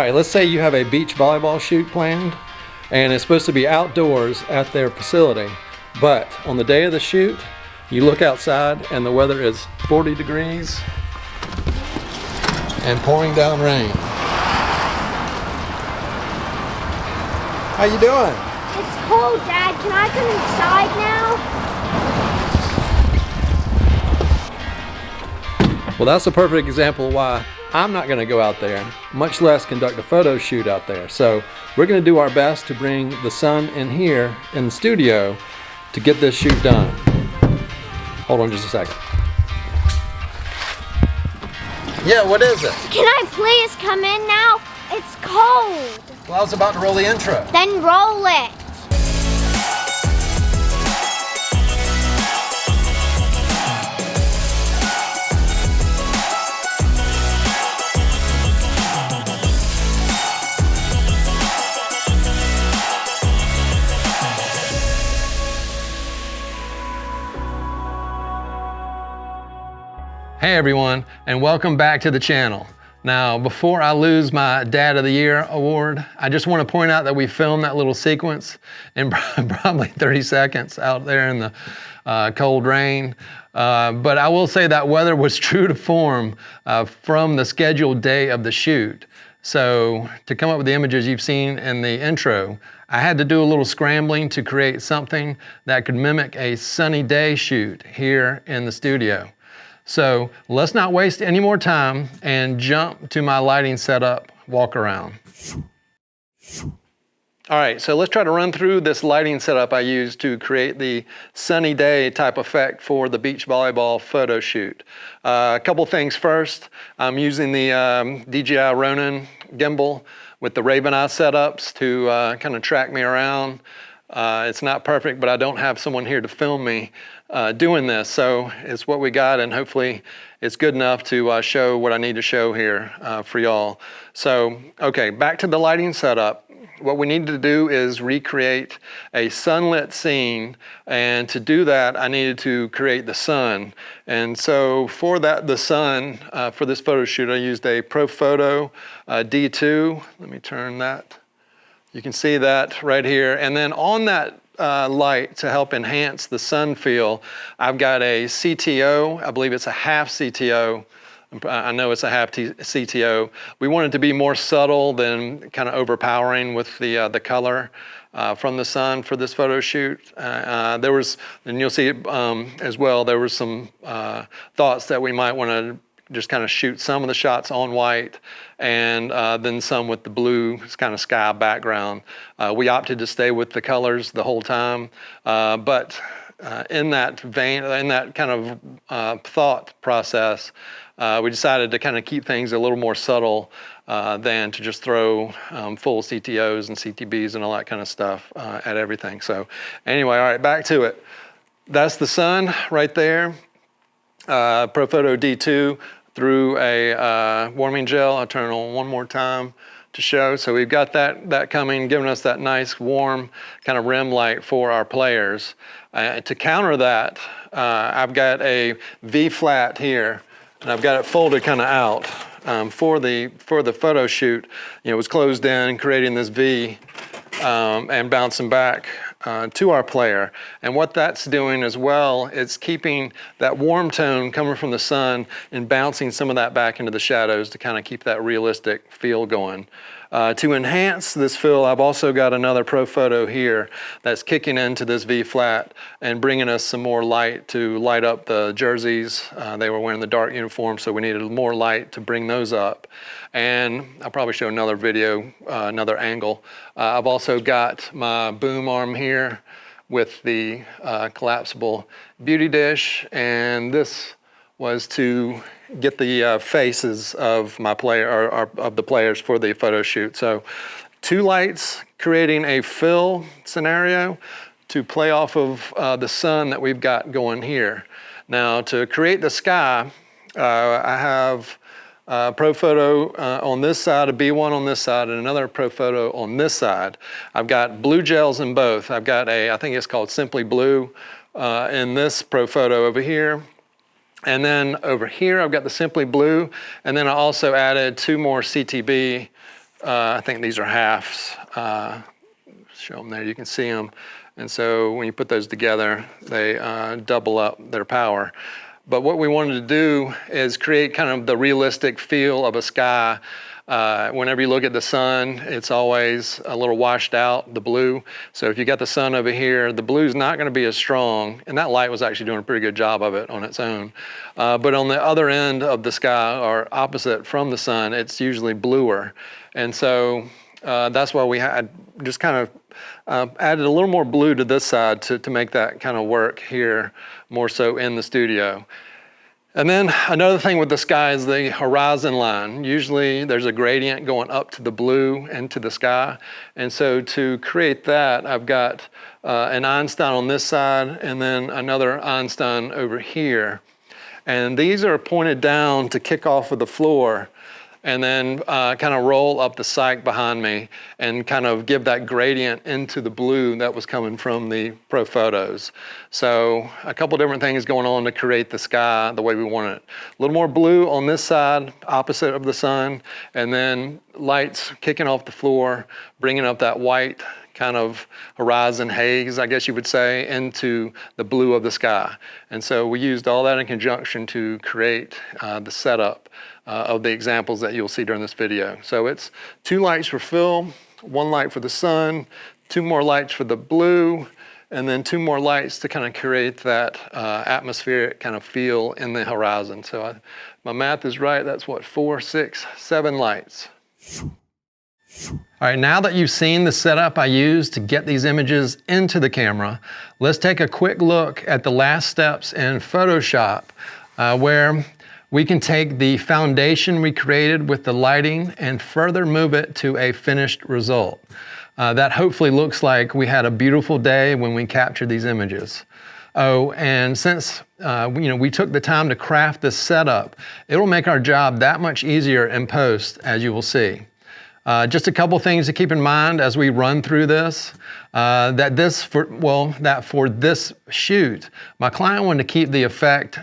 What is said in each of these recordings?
right, let's say you have a beach volleyball shoot planned and it's supposed to be outdoors at their facility, but on the day of the shoot, you look outside and the weather is 40 degrees and pouring down rain. How you doing? It's cold, Dad. Can I come inside now? Well, that's a perfect example of why I'm not going to go out there, much less conduct a photo shoot out there. So we're going to do our best to bring the sun in here in the studio to get this shoot done. Hold on just a second. Yeah, what is it? Can I please come in now? It's cold. Well, I was about to roll the intro. Then roll it. Hey everyone, and welcome back to the channel. Now, before I lose my Dad of the Year award, I just want to point out that we filmed that little sequence in probably 30 seconds out there in the cold rain. But I will say that weather was true to form from the scheduled day of the shoot. So to come up with the images you've seen in the intro, I had to do a little scrambling to create something that could mimic a sunny day shoot here in the studio. So let's not waste any more time and jump to my lighting setup walk around. All right, so let's try to run through this lighting setup I used to create the sunny day type effect for the beach volleyball photo shoot. A couple things first. I'm using the DJI Ronin gimbal with the Raven Eye setups to kind of track me around. It's not perfect, but I don't have someone here to film me doing this, so it's what we got, and hopefully it's good enough to show what I need to show here for y'all. So, okay, back to the lighting setup. What we need to do is recreate a sunlit scene, and to do that I needed to create the sun. And so for that, the sun, for this photo shoot, I used a ProPhoto D2. Let me turn that. You can see that right here. And then on that light, to help enhance the sun feel, I've got a CTO. I believe it's a half CTO. I know it's a half CTO. We want it to be more subtle than kind of overpowering with the color from the sun for this photo shoot. There was, and you'll see it as well, there was some thoughts that we might want to just kind of shoot some of the shots on white and then some with the blue kind of sky background. We opted to stay with the colors the whole time, but in that vein, in that kind of thought process, we decided to kind of keep things a little more subtle than to just throw full CTOs and CTBs and all that kind of stuff at everything. So anyway, all right, back to it. That's the sun right there. ProPhoto D2 through a warming gel. I'll turn it on one more time to show. So we've got that coming, giving us that nice warm kind of rim light for our players. To counter that, I've got a V flat here, and I've got it folded kind of out for the photo shoot. You know, it was closed in, creating this V and bouncing back to our player. And what that's doing as well, it's keeping that warm tone coming from the sun and bouncing some of that back into the shadows to kind of keep that realistic feel going. To enhance this feel, I've also got another ProPhoto here that's kicking into this V flat and bringing us some more light to light up the jerseys. They were wearing the dark uniform, so we needed more light to bring those up. And I'll probably show another video, another angle. I've also got my boom arm here with the collapsible beauty dish, and this was to get the faces of my player, or of the players for the photo shoot. So 2 lights creating a fill scenario to play off of the sun that we've got going here. Now to create the sky, I have ProPhoto on this side, a B1 on this side, and another ProPhoto on this side. I've got blue gels in both. I've got I think it's called Simply Blue in this ProPhoto over here. And then over here, I've got the Simply Blue, and then I also added 2 more CTB I think these are halves. Show them there, you can see them. And so when you put those together, they double up their power. But what we wanted to do is create kind of the realistic feel of a sky. Whenever you look at the sun, it's always a little washed out, the blue. So if you got the sun over here, the blue's not going to be as strong. And that light was actually doing a pretty good job of it on its own. But on the other end of the sky, or opposite from the sun, it's usually bluer. And so that's why we had just kind of added a little more blue to this side to make that kind of work here, more so in the studio. And then another thing with the sky is the horizon line. Usually there's a gradient going up to the blue and to the sky. And so to create that, I've got an Einstein on this side and then another Einstein over here. And these are pointed down to kick off of the floor and then kind of roll up the cyc behind me and kind of give that gradient into the blue that was coming from the Pro Photos. So a couple different things going on to create the sky the way we want it. A little more blue on this side, opposite of the sun, and then lights kicking off the floor, bringing up that white kind of horizon haze, I guess you would say, into the blue of the sky. And so we used all that in conjunction to create the setup of the examples that you'll see during this video. So it's 2 lights for Phil, 1 light for the sun, 2 more lights for the blue, and then 2 more lights to kind of create that atmospheric kind of feel in the horizon. So my math is right, that's what, 4, 6, 7 lights. All right, now that you've seen the setup I used to get these images into the camera, let's take a quick look at the last steps in Photoshop, where we can take the foundation we created with the lighting and further move it to a finished result. That hopefully looks like we had a beautiful day when we captured these images. Oh, and since we took the time to craft this setup, it'll make our job that much easier in post, as you will see. Just a couple things to keep in mind as we run through this, that for this shoot, my client wanted to keep the effect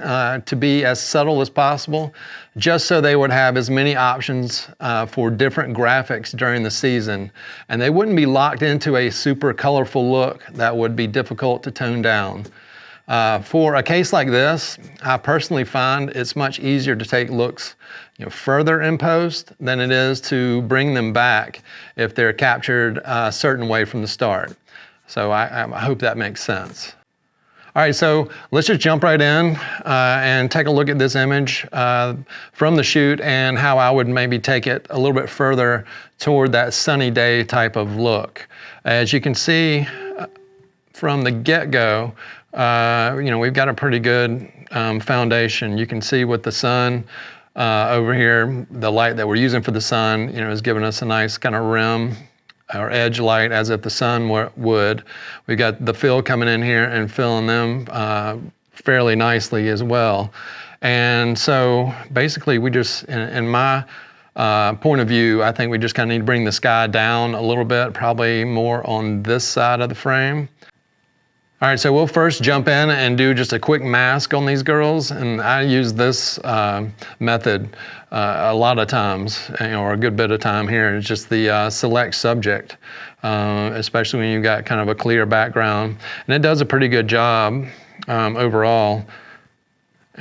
to be as subtle as possible, just so they would have as many options for different graphics during the season, and they wouldn't be locked into a super colorful look that would be difficult to tone down. For a case like this, I personally find it's much easier to take looks further in post than it is to bring them back if they're captured a certain way from the start. So I hope that makes sense. All right, so let's just jump right in and take a look at this image from the shoot and how I would maybe take it a little bit further toward that sunny day type of look. As you can see from the get-go, we've got a pretty good foundation. You can see with the sun over here, the light that we're using for the sun, is giving us a nice kind of rim or edge light as if the sun would. We've got the fill coming in here and filling them fairly nicely as well. And so basically we just, in my point of view, I think we just kind of need to bring the sky down a little bit, probably more on this side of the frame. All right, so we'll first jump in and do just a quick mask on these girls, and I use this method a lot of times, or a good bit of time here. It's just the select subject, especially when you've got kind of a clear background, and it does a pretty good job overall.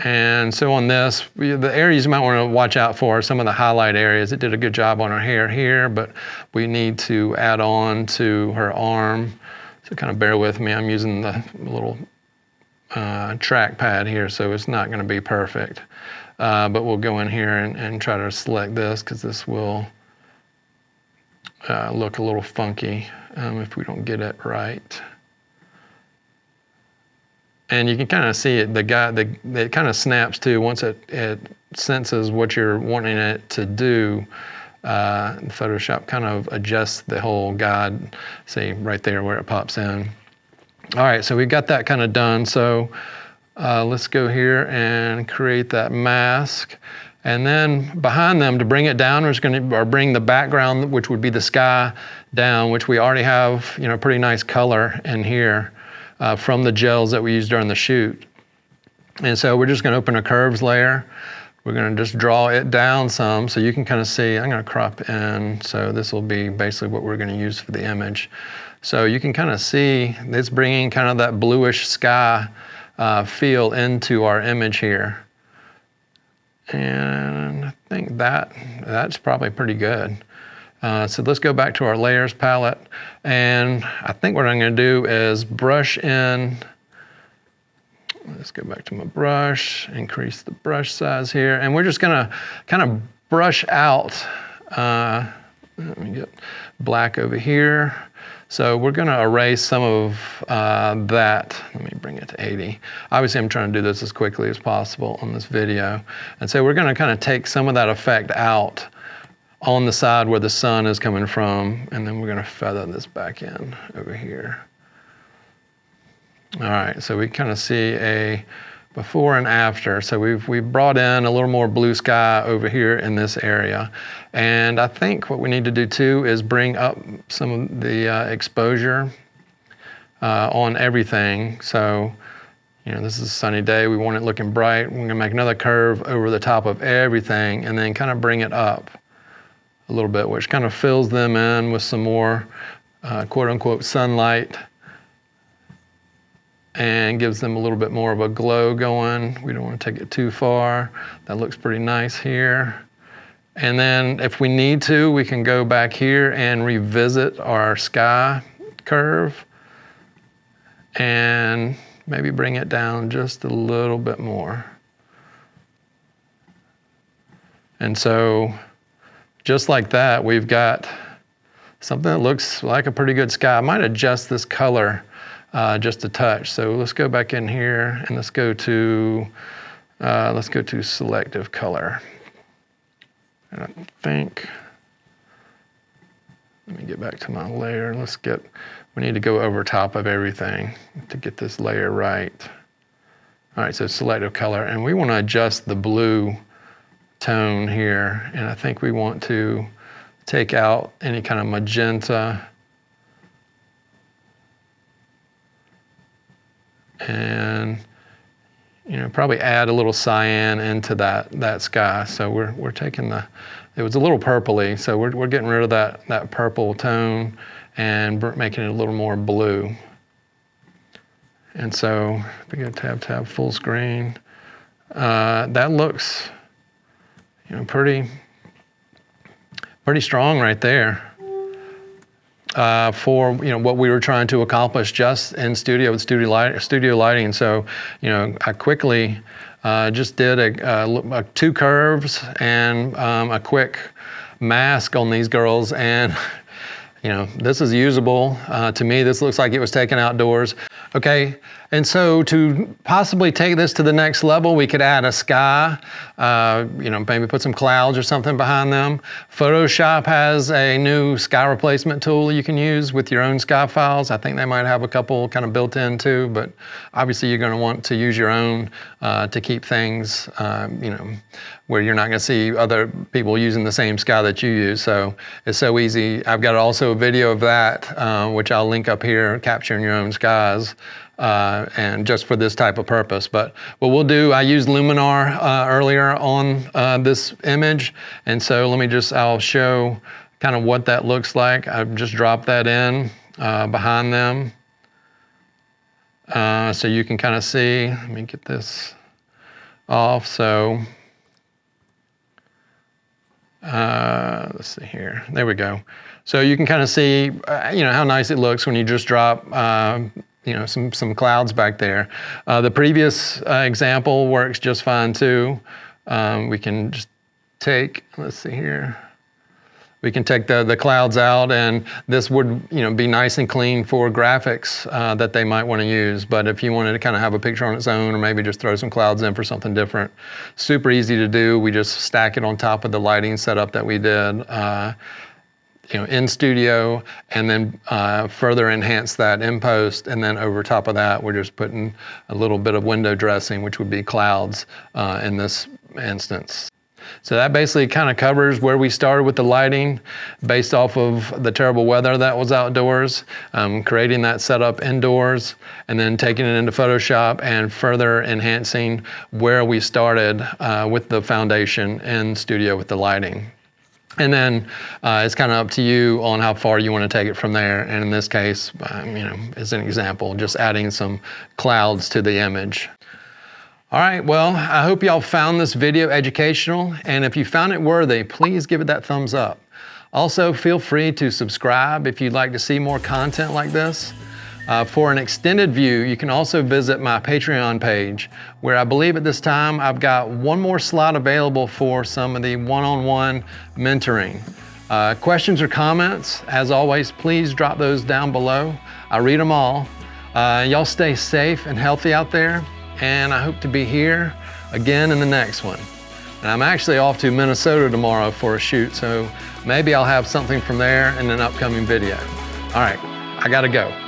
And so on this, the areas you might want to watch out for are some of the highlight areas. It did a good job on her hair here, but we need to add on to her arm. So kind of bear with me, I'm using the little track pad here, so it's not going to be perfect. But we'll go in here and try to select this, because this will look a little funky if we don't get it right. And you can kind of see it, it kind of snaps too. Once it senses what you're wanting it to do, Photoshop kind of adjusts the whole guide, see right there where it pops in. All right, so we've got that kind of done. So let's go here and create that mask. And then behind them, to bring it down, we're just going to bring the background, which would be the sky, down, which we already have, pretty nice color in here from the gels that we used during the shoot. And so we're just going to open a curves layer, we're gonna just draw it down some so you can kind of see. I'm gonna crop in, so this will be basically what we're gonna use for the image. So you can kind of see it's bringing kind of that bluish sky feel into our image here. And I think that's probably pretty good. So let's go back to our layers palette. And I think what I'm gonna do is brush in. Let's go back to my brush, increase the brush size here. And we're just gonna kind of brush out, let me get black over here. So we're gonna erase some of that. Let me bring it to 80. Obviously I'm trying to do this as quickly as possible on this video. And so we're gonna kind of take some of that effect out on the side where the sun is coming from, and then we're gonna feather this back in over here. All right, so we kind of see a before and after. So we've brought in a little more blue sky over here in this area. And I think what we need to do too is bring up some of the exposure on everything. So, you know, this is a sunny day. We want it looking bright. We're gonna make another curve over the top of everything and then kind of bring it up a little bit, which kind of fills them in with some more quote unquote sunlight and gives them a little bit more of a glow going. We don't want to take it too far. That looks pretty nice here. And then if we need to, we can go back here and revisit our sky curve and maybe bring it down just a little bit more. And so just like that, we've got something that looks like a pretty good sky. I might adjust this color just a touch. So let's go back in here and let's go to selective color. And I think, let me get back to my layer. We need to go over top of everything to get this layer right. All right, so selective color, and we want to adjust the blue tone here, and I think we want to take out any kind of magenta and, you know, probably add a little cyan into that sky. So we're taking it was a little purpley, so we're getting rid of that purple tone and making it a little more blue. And so we go tab full screen. That looks, you know, pretty strong right there. For, you know, what we were trying to accomplish just in studio with studio lighting. So, you know, I quickly just did two curves and a quick mask on these girls, and you know, this is usable. To me, this looks like it was taken outdoors. Okay, and so to possibly take this to the next level, we could add a sky, you know, maybe put some clouds or something behind them. Photoshop has a new sky replacement tool you can use with your own sky files. I think they might have a couple kind of built in too, but obviously you're gonna want to use your own to keep things, you know, where you're not gonna see other people using the same sky that you use. So it's so easy. I've got also a video of that, which I'll link up here, capturing your own skies. And just for this type of purpose. But what we'll do, I used Luminar earlier on this image, and so I'll show kind of what that looks like. I've just dropped that in behind them. So you can kind of see, let me get this off. So let's see here, there we go. So you can kind of see, you know, how nice it looks when you just drop you know, some clouds back there. The previous example works just fine too. We can just take, let's see here. We can take the clouds out, and this would, you know, be nice and clean for graphics that they might want to use. But if you wanted to kind of have a picture on its own, or maybe just throw some clouds in for something different, super easy to do. We just stack it on top of the lighting setup that we did. You know, in studio, and then further enhance that in post, and then over top of that, we're just putting a little bit of window dressing, which would be clouds in this instance. So that basically kind of covers where we started with the lighting based off of the terrible weather that was outdoors, creating that setup indoors, and then taking it into Photoshop and further enhancing where we started with the foundation in studio with the lighting. And then it's kind of up to you on how far you want to take it from there. And in this case, as an example, just adding some clouds to the image. All right, well, I hope y'all found this video educational. And if you found it worthy, please give it that thumbs up. Also, feel free to subscribe if you'd like to see more content like this. For an extended view, you can also visit my Patreon page, where I believe at this time I've got one more slot available for some of the one-on-one mentoring. Questions or comments, as always, please drop those down below. I read them all. Y'all stay safe and healthy out there, and I hope to be here again in the next one. And I'm actually off to Minnesota tomorrow for a shoot, so maybe I'll have something from there in an upcoming video. All right, I gotta go.